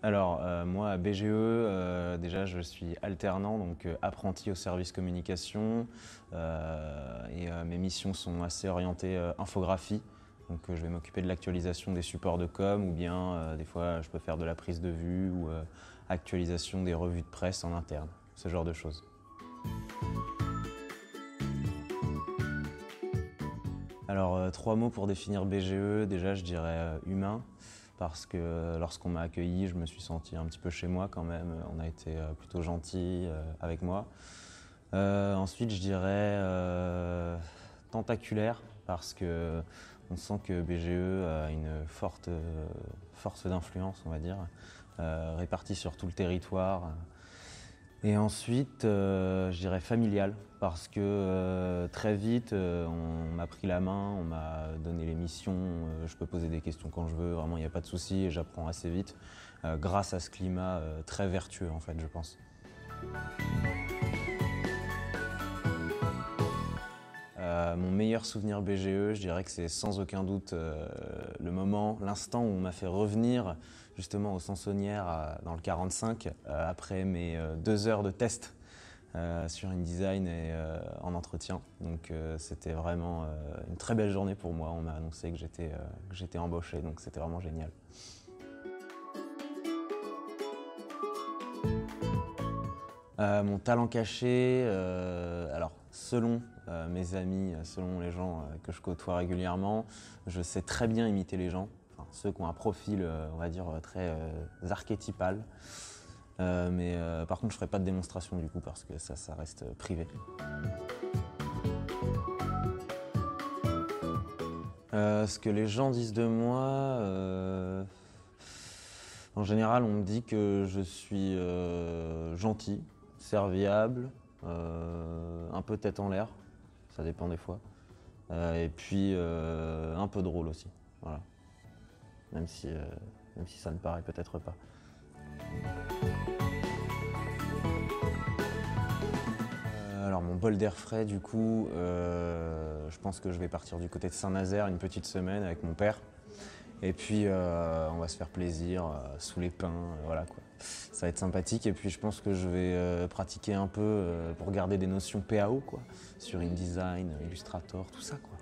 Alors, moi à BGE, déjà je suis alternant, donc apprenti au service communication. Mes missions sont assez orientées infographie. Donc je vais m'occuper de l'actualisation des supports de com ou bien des fois je peux faire de la prise de vue ou actualisation des revues de presse en interne, ce genre de choses. Alors, trois mots pour définir BGE. Déjà, je dirais humain, parce que lorsqu'on m'a accueilli, je me suis senti un petit peu chez moi quand même. On a été plutôt gentils avec moi. Ensuite, je dirais tentaculaire, parce que on sent que BGE a une forte force d'influence, on va dire, répartie sur tout le territoire. Et ensuite, je dirais familial, parce que très vite, on m'a pris la main, on m'a donné les missions, je peux poser des questions quand je veux, vraiment il n'y a pas de souci et j'apprends assez vite, grâce à ce climat très vertueux en fait, je pense. Mon meilleur souvenir BGE, je dirais que c'est sans aucun doute le moment, l'instant où on m'a fait revenir justement aux Sansonnières dans le 45 après mes 2 heures de test sur InDesign et en entretien. Donc c'était vraiment une très belle journée pour moi. On m'a annoncé que j'étais embauché, donc c'était vraiment génial. Mon talent caché, alors selon mes amis, selon les gens que je côtoie régulièrement, je sais très bien imiter les gens, enfin, ceux qui ont un profil, on va dire, très archétypal. Par contre, je ferai pas de démonstration du coup parce que ça reste privé. Ce que les gens disent de moi, en général, on me dit que je suis gentil, serviable, un peu tête en l'air, ça dépend des fois, et puis un peu drôle aussi, voilà. Même si ça ne paraît peut-être pas. Alors mon bol d'air frais du coup, je pense que je vais partir du côté de Saint-Nazaire une petite semaine avec mon père. Et puis on va se faire plaisir sous les pins, voilà quoi. Ça va être sympathique et puis je pense que je vais pratiquer un peu pour garder des notions PAO quoi, sur InDesign, Illustrator, tout ça quoi.